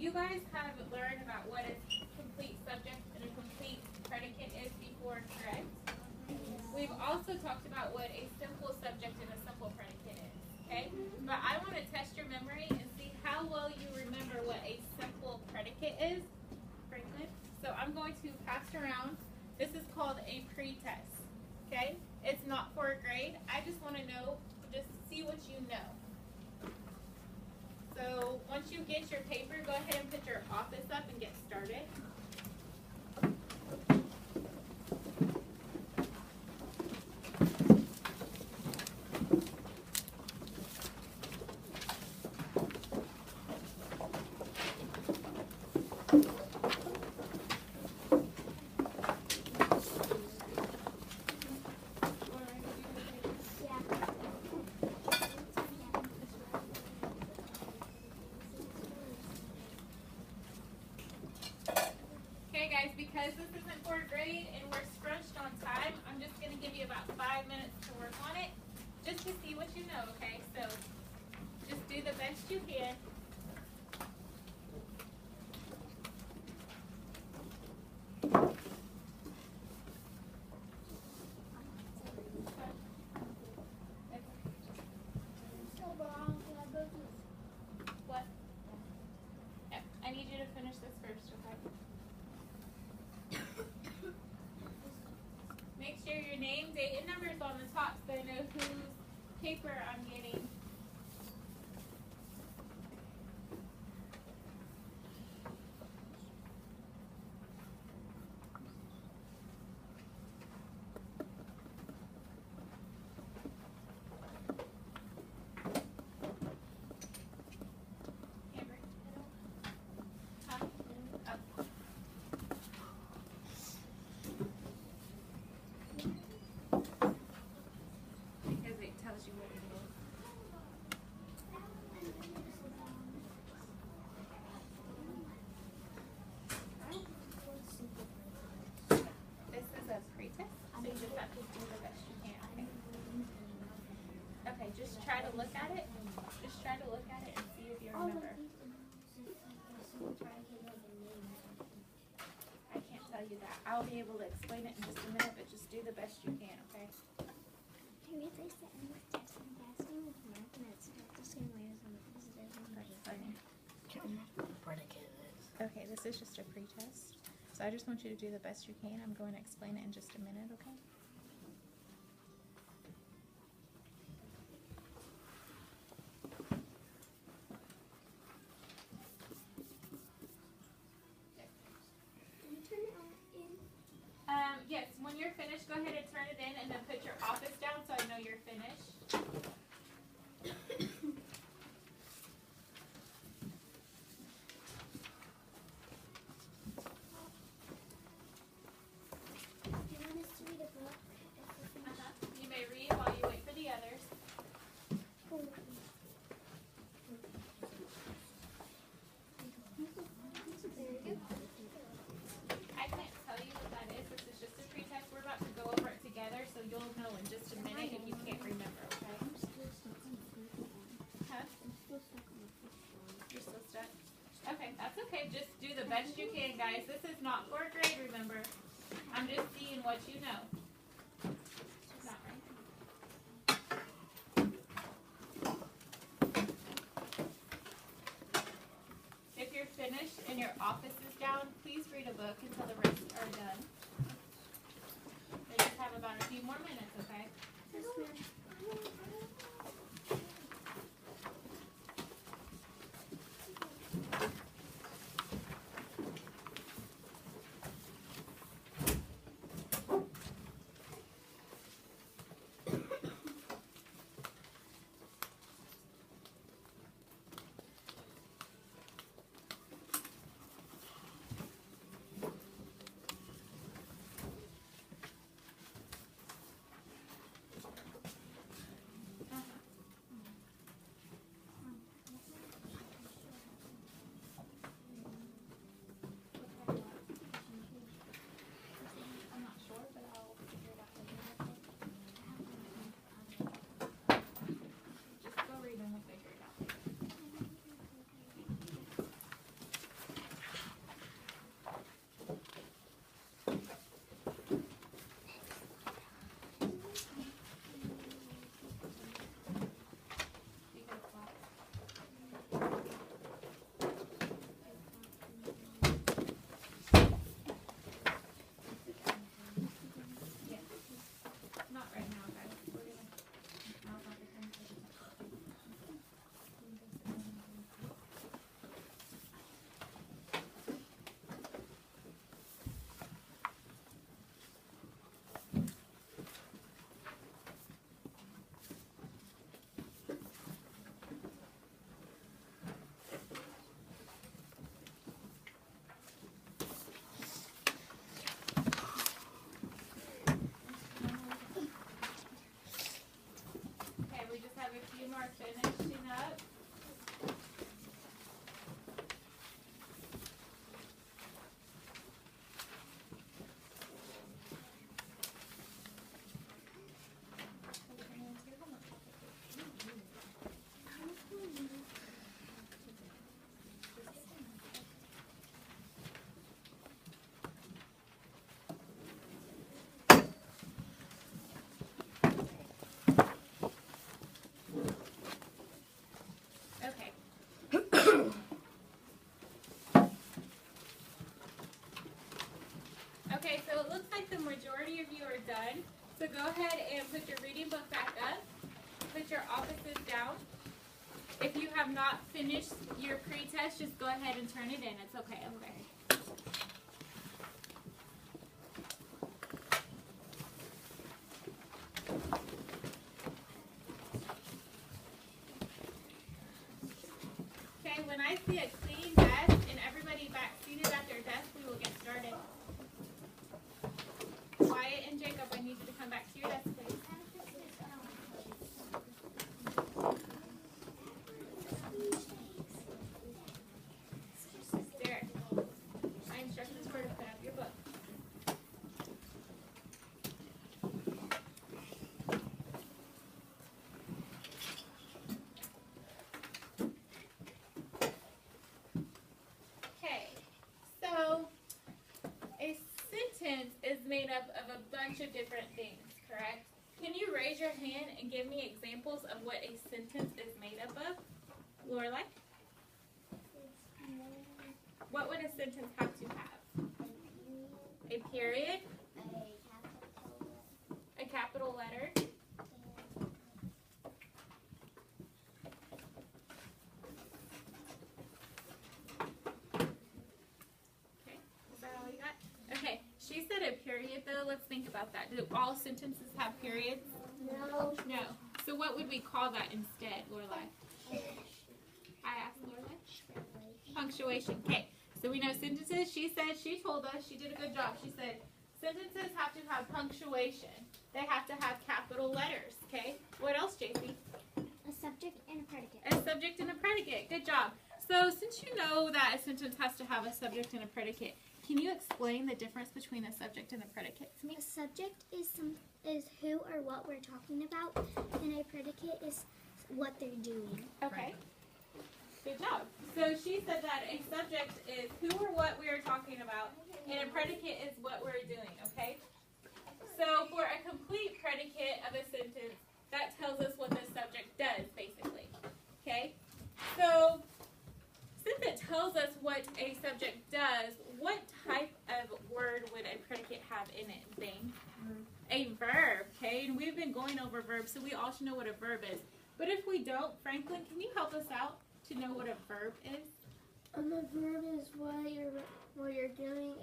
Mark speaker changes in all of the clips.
Speaker 1: you guys have learned about what a complete subject and a complete predicate is before, correct? We've also talked about what a simple subject and a simple predicate is, okay? But I want to test your memory and see how well you remember what a simple predicate is. Franklin. So I'm going to pass around. This is called a pretest, okay? It's not for a grade. I just want to know, just see what you know. So once you get your paper, go ahead and put your office up and get started. Because this isn't for a grade and we're scrunched on time, I'm just going to give you about 5 minutes to work on it, just to see what you know, okay? So just do the best you can. What? Yep, I need you to finish this first, okay? Make sure your name, date, and number is on the top so I know whose paper I'm getting. Amber? Huh? Oh. Because it tells you what it is. This is a pretest, so you just have to do the best you can, okay? Okay, just try to look at it. Just try to look at it and see if you remember. I can't tell you that. I'll be able to explain it in just a minute, but just do the best you can, okay?
Speaker 2: Can we replace the end with text and passing with mark and it's not the same way as on the visitors and
Speaker 1: Funny.
Speaker 3: Predicate is.
Speaker 1: Okay, this is just a pretest. So I just want you to do the best you can. I'm going to explain it in just a minute, okay? Yes, when you're finished, go ahead and turn it in and then put your office down so I know you're finished.
Speaker 2: Do you want us to read a book?
Speaker 1: You may read while you wait for the others. I can't tell you what that is. This is just a pretest. We're about to go over it together, so you'll know in just a minute if you can't remember, okay? Huh? You're still stuck? Okay, that's okay. Just do the best you can, guys. This is not for a grade, remember. I'm just seeing what you know. Not right. If you're finished and your office is down, please read a book until the rest are done. We just have about a few more minutes, okay? are finishing up. Okay. Okay, so it looks like the majority of you are done. So go ahead and put your reading book back up. Put your offices down. If you have not finished your pre-test, just go ahead and turn it in. It's okay, okay. Okay, when I see a clean desk and everybody back seated at their desk, we will get started. Wyatt and Jacob, I need you to come back to your desk, please. Derek, my instructions were to put up your book. Okay, so a sentence is made up of a bunch of different things, correct? Can you raise your hand and give me examples of what a sentence is made up of? Lorelai? What would a sentence have to have? A period? A capital letter? Okay, is that all you got? Okay, she said a period though. Let's think about that. Do all sentences have periods?
Speaker 2: No.
Speaker 1: No. So what would we call that instead, Lorelai? I asked Lorelai. Punctuation. Okay. So we know sentences. She said, she told us, she did a good job. She said sentences have to have punctuation. They have to have capital letters. Okay. What else, JC?
Speaker 2: A subject and a predicate.
Speaker 1: A subject and a predicate. Good job. So since you know that a sentence has to have a subject and a predicate, can you explain the difference between a subject and a predicate to me?
Speaker 2: A subject is who or what we're talking about, and a predicate is what they're doing.
Speaker 1: Okay. Good job. So she said that a subject is who or what we are talking about, and a predicate is what we're doing, okay? So for a complete predicate of a sentence, that tells us what the subject does, basically, okay? So since it tells us what a subject does, what type of word would a predicate have in it, Zane? A verb, okay? And we've been going over verbs, so we all should know what a verb is. But if we don't, Franklin, can you help us out to know what a verb is?
Speaker 4: A verb is what you're doing,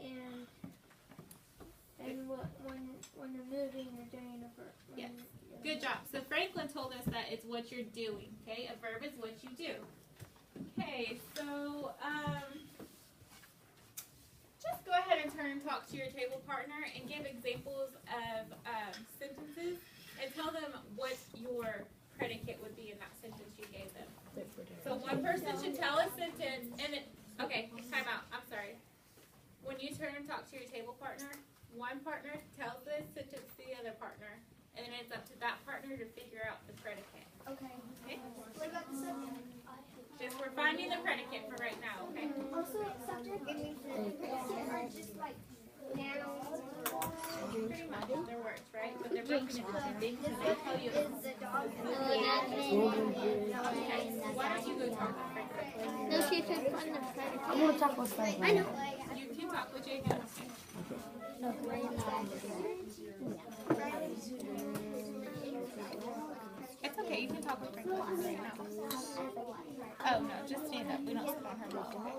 Speaker 4: and what when you're moving, you're doing a verb.
Speaker 1: Yes. Good job. So Franklin told us that it's what you're doing. Okay, a verb is what you do. Okay, so just go ahead and turn and talk to your table partner and give examples of sentences and tell them what your predicate would be in that sentence you gave them. So one person should tell a sentence, and okay, time out. I'm sorry. When you turn and talk to your table partner, one partner tells the sentence to the other partner, and then it's up to that partner to figure out the predicate.
Speaker 4: Okay.
Speaker 1: Okay?
Speaker 4: What about the subject?
Speaker 1: Just we're finding the predicate for right now, okay?
Speaker 4: Also, subject and predicate are just like nouns.
Speaker 1: Pretty much, they're words, right? But they're broken into things, and they tell you.
Speaker 4: Is the dog
Speaker 1: Okay, why don't you go talk with Franklin?
Speaker 4: No, she took on the predicate.
Speaker 3: I'm gonna talk with Franklin.
Speaker 4: I know.
Speaker 1: You can talk with Jacob. It's okay, you can talk with Franklin right now. Oh no, just stand up. We don't sit on her lap, okay?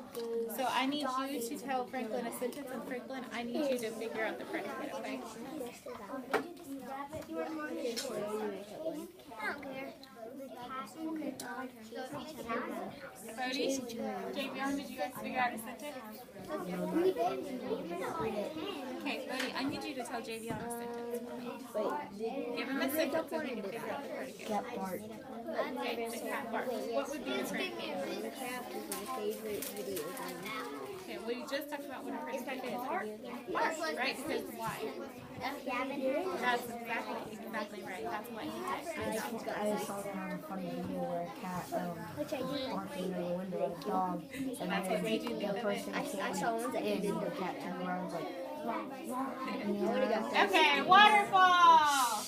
Speaker 1: So I need you to tell Franklin a sentence, and Franklin, I need you to figure out the predicate, okay? Bodie, Javion, did you guys figure out a sentence? Okay, Bodie, I need you to tell Javion a sentence. Give him a sentence so he can figure out the predicate.
Speaker 3: That part.
Speaker 1: Okay, cat barks. What would be the predicate?
Speaker 4: The cat is my favorite video game.
Speaker 1: Okay, we just talked about what a predicate is. Bark, right? Because why? That's exactly right. That's what he said.
Speaker 3: I saw that on a funny video where a cat barking near the window at a dog, and
Speaker 1: That's what made you
Speaker 3: the person came
Speaker 4: I saw one that
Speaker 3: and the cat turned around and was like,
Speaker 1: Okay, waterfall!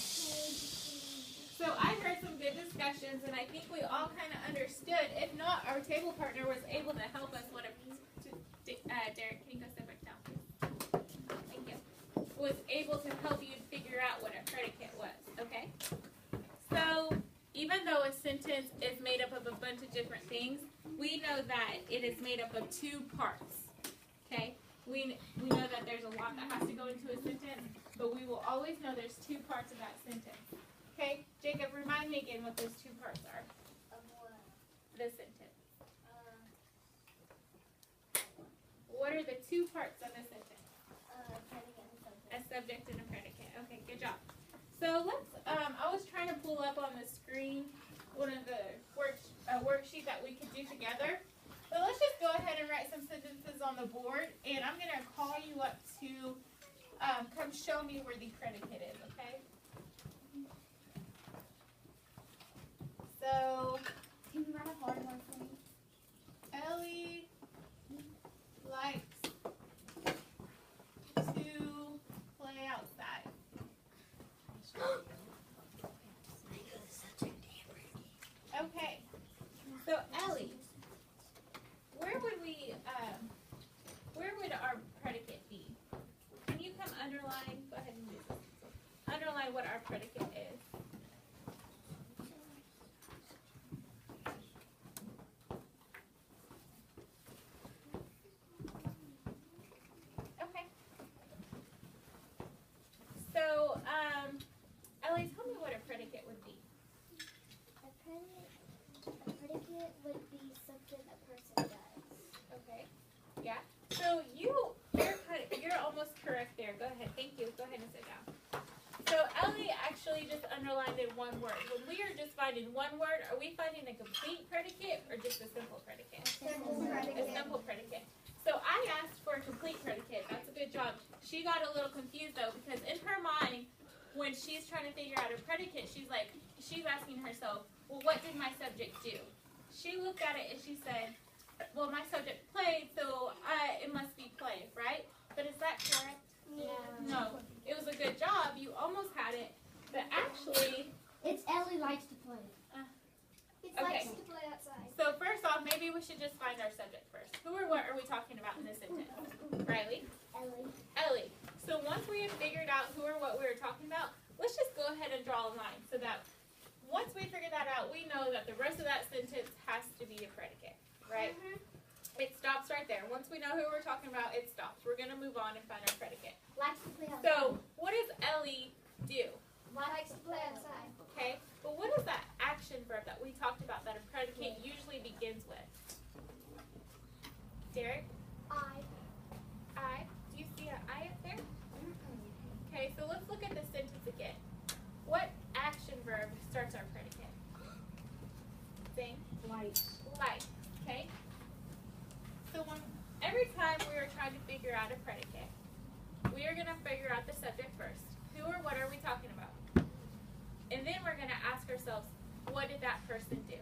Speaker 1: So I heard some good discussions, and I think we all kind of understood. If not, our table partner was able to help us. Derek, can you go sit back down, please? Thank you. Was able to help you figure out what a predicate was, okay? So even though a sentence is made up of a bunch of different things, we know that it is made up of two parts, okay? We know that there's a lot that has to go into a sentence, but we will always know there's two parts of that sentence. Okay, Jacob, remind me again what those two parts are.
Speaker 2: Of what?
Speaker 1: The sentence. What are the two parts of a sentence?
Speaker 2: Predicate and subject.
Speaker 1: A subject and a predicate. Okay, good job. So let's, I was trying to pull up on the screen one of the worksheet that we could do together. But let's just go ahead and write some sentences on the board, and I'm going to call you up to come show me where the predicate is, okay? So,
Speaker 2: Can you write a hard one for me?
Speaker 1: Ellie likes to play outside. Okay. So Ellie, where would our predicate be? Can you come underline? Go ahead and do this. Underline what our predicate is. Okay. So, Ellie, tell me what a predicate would be.
Speaker 2: A predicate would be something a person does.
Speaker 1: Okay. Yeah. So you're almost correct there. Go ahead. Thank you. Go ahead and sit down. So Ellie actually just underlined in one word. When we are just finding one word, are we finding a complete predicate or just a simple predicate? A simple predicate. So I asked for a complete predicate. That's a good job. She got a little confused though, because in her mind, when she's trying to figure out a predicate, she's asking herself, well, what did my subject do? She looked at it and she said, well, my subject played, so it must be play, right? But is that correct? No. It was a good job. You almost had it. But actually,
Speaker 4: It's Ellie likes to play.
Speaker 2: It
Speaker 1: Okay.
Speaker 2: likes to play outside.
Speaker 1: so first off, maybe we should just find our subject first. Who or what are we talking about in this sentence? Riley?
Speaker 2: Ellie.
Speaker 1: Ellie. So once we have figured out who or what we were talking about, let's just go ahead and draw a line so that once we figure that out, we know that the rest of that sentence has to be a predicate, right? It stops right there. Once we know who we're talking about, it stops. We're going to move on and find our predicate.
Speaker 2: Likes to play outside.
Speaker 1: So what does Ellie do?
Speaker 2: Likes to play outside.
Speaker 1: Okay, but what is that action verb that we talked about that a predicate usually begins with? Derek?
Speaker 2: I.
Speaker 1: Do you see an I up there? Okay, so let's look at the sentence again. What action verb starts our predicate? Same?
Speaker 3: like,
Speaker 1: Okay? So every time we are trying to figure out a predicate, we are going to figure out the subject first. Who or what are we talking about? And then we're going to ask ourselves, what did that person do?